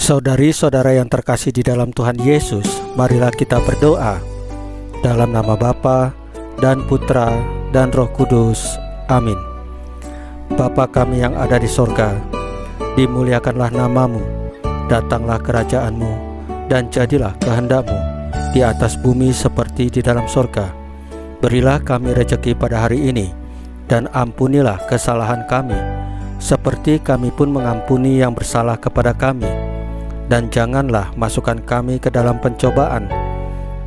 Saudari-saudara yang terkasih di dalam Tuhan Yesus, marilah kita berdoa. Dalam nama Bapa dan Putra dan Roh Kudus. Amin. Bapa kami yang ada di sorga, dimuliakanlah namamu, datanglah kerajaan-Mu, dan jadilah kehendak-Mu di atas bumi seperti di dalam sorga. Berilah kami rejeki pada hari ini, dan ampunilah kesalahan kami, seperti kami pun mengampuni yang bersalah kepada kami. Dan janganlah masukkan kami ke dalam pencobaan,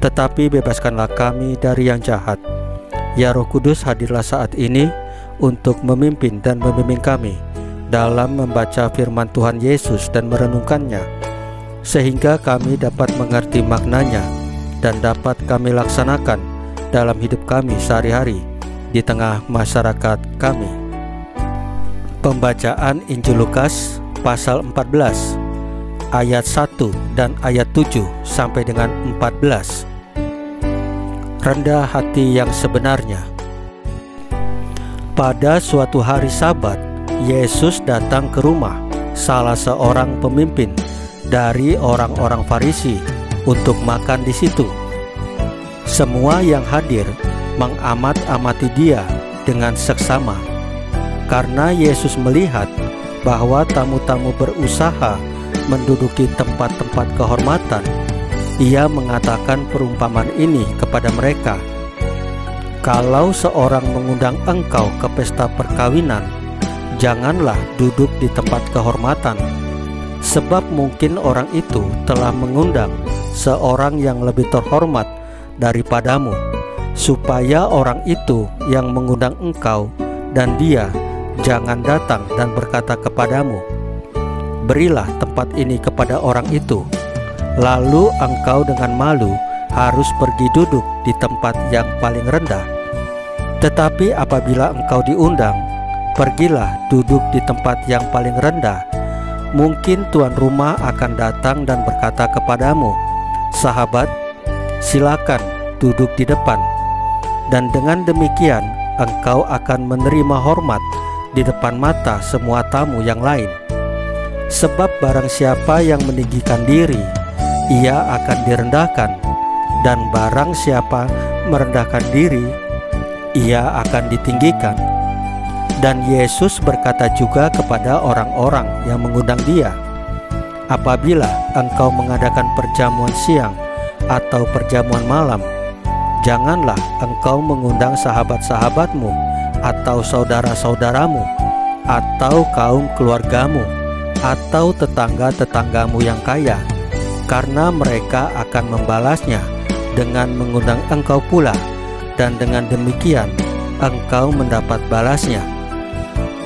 tetapi bebaskanlah kami dari yang jahat. Ya Roh Kudus, hadirlah saat ini untuk memimpin dan membimbing kami dalam membaca firman Tuhan Yesus dan merenungkannya, sehingga kami dapat mengerti maknanya dan dapat kami laksanakan dalam hidup kami sehari-hari di tengah masyarakat kami. Pembacaan Injil Lukas pasal 14 ayat 1 dan ayat 7 sampai dengan 14. Rendah hati yang sebenarnya. Pada suatu hari Sabat, Yesus datang ke rumah salah seorang pemimpin dari orang-orang Farisi untuk makan di situ. Semua yang hadir mengamat-amati dia dengan seksama, karena Yesus melihat bahwa tamu-tamu berusaha menduduki tempat-tempat kehormatan. Ia mengatakan perumpamaan ini kepada mereka. Kalau seorang mengundang engkau ke pesta perkawinan, janganlah duduk di tempat kehormatan, sebab mungkin orang itu telah mengundang seorang yang lebih terhormat daripadamu, supaya orang itu yang mengundang engkau dan dia jangan datang dan berkata kepadamu, berilah tempat ini kepada orang itu. Lalu engkau dengan malu harus pergi duduk di tempat yang paling rendah. Tetapi apabila engkau diundang, pergilah duduk di tempat yang paling rendah. Mungkin tuan rumah akan datang dan berkata kepadamu, sahabat, silakan duduk di depan. Dan dengan demikian engkau akan menerima hormat di depan mata semua tamu yang lain. Sebab barang siapa yang meninggikan diri, ia akan direndahkan, dan barang siapa merendahkan diri, ia akan ditinggikan. Dan Yesus berkata juga kepada orang-orang yang mengundang dia, apabila engkau mengadakan perjamuan siang atau perjamuan malam, janganlah engkau mengundang sahabat-sahabatmu atau saudara-saudaramu atau kaum keluargamu atau tetangga-tetanggamu yang kaya, karena mereka akan membalasnya dengan mengundang engkau pula, dan dengan demikian engkau mendapat balasnya.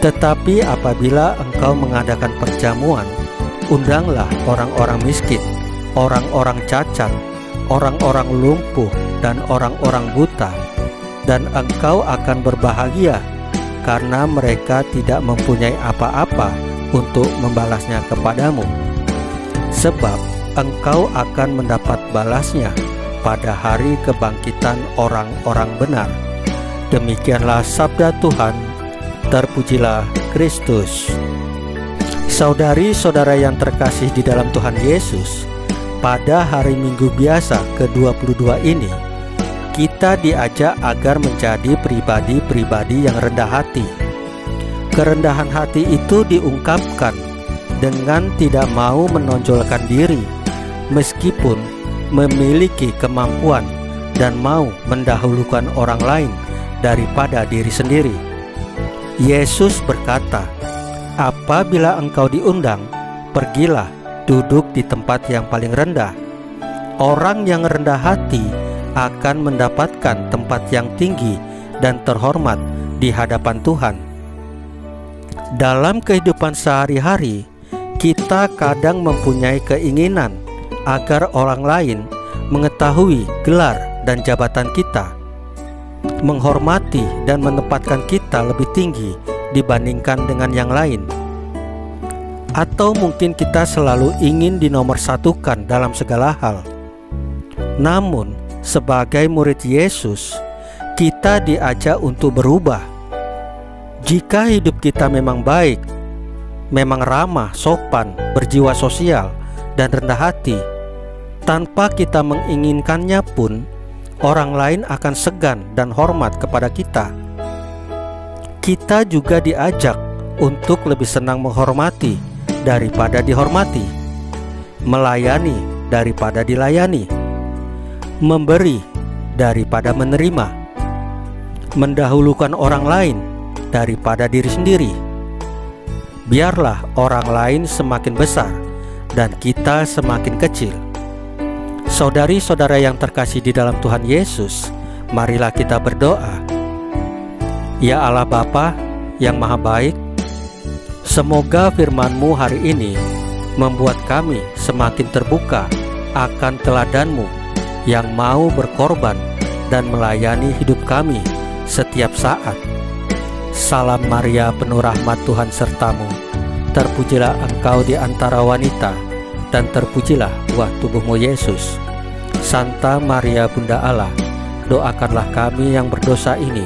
Tetapi apabila engkau mengadakan perjamuan, undanglah orang-orang miskin, orang-orang cacat, orang-orang lumpuh, dan orang-orang buta, dan engkau akan berbahagia, karena mereka tidak mempunyai apa-apa untuk membalasnya kepadamu, sebab engkau akan mendapat balasnya pada hari kebangkitan orang-orang benar. Demikianlah sabda Tuhan. Terpujilah Kristus. Saudari-saudara yang terkasih di dalam Tuhan Yesus, pada hari Minggu biasa ke-22 ini, kita diajak agar menjadi pribadi-pribadi yang rendah hati. Kerendahan hati itu diungkapkan dengan tidak mau menonjolkan diri, meskipun memiliki kemampuan dan mau mendahulukan orang lain daripada diri sendiri. Yesus berkata, apabila engkau diundang, pergilah duduk di tempat yang paling rendah. Orang yang rendah hati akan mendapatkan tempat yang tinggi dan terhormat di hadapan Tuhan. Dalam kehidupan sehari-hari, kita kadang mempunyai keinginan agar orang lain mengetahui gelar dan jabatan kita, menghormati dan menempatkan kita lebih tinggi dibandingkan dengan yang lain. Atau mungkin kita selalu ingin dinomorsatukan dalam segala hal. Namun, sebagai murid Yesus, kita diajak untuk berubah. Jika hidup kita memang baik, memang ramah, sopan, berjiwa sosial, dan rendah hati, tanpa kita menginginkannya pun, orang lain akan segan dan hormat kepada kita. Kita juga diajak untuk lebih senang menghormati daripada dihormati, melayani daripada dilayani, memberi daripada menerima, mendahulukan orang lain daripada diri sendiri. Biarlah orang lain semakin besar dan kita semakin kecil. Saudari-saudara yang terkasih di dalam Tuhan Yesus, marilah kita berdoa. Ya Allah Bapa yang Maha Baik, semoga firman-Mu hari ini membuat kami semakin terbuka akan teladan-Mu yang mau berkorban dan melayani hidup kami setiap saat. Salam Maria, penuh rahmat, Tuhan sertamu. Terpujilah engkau di antara wanita, dan terpujilah buah tubuhmu Yesus. Santa Maria Bunda Allah, doakanlah kami yang berdosa ini,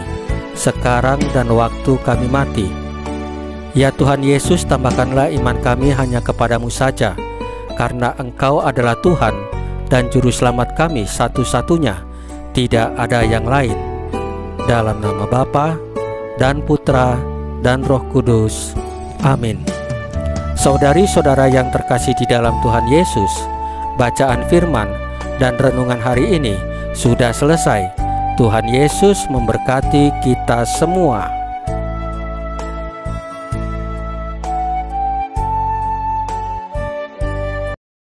sekarang dan waktu kami mati. Ya Tuhan Yesus, tambahkanlah iman kami hanya kepadamu saja, karena Engkau adalah Tuhan dan Juru Selamat kami satu-satunya, tidak ada yang lain. Dalam nama Bapa dan Putra dan Roh Kudus. Amin. Saudari-saudara yang terkasih di dalam Tuhan Yesus, bacaan firman dan renungan hari ini sudah selesai. Tuhan Yesus memberkati kita semua.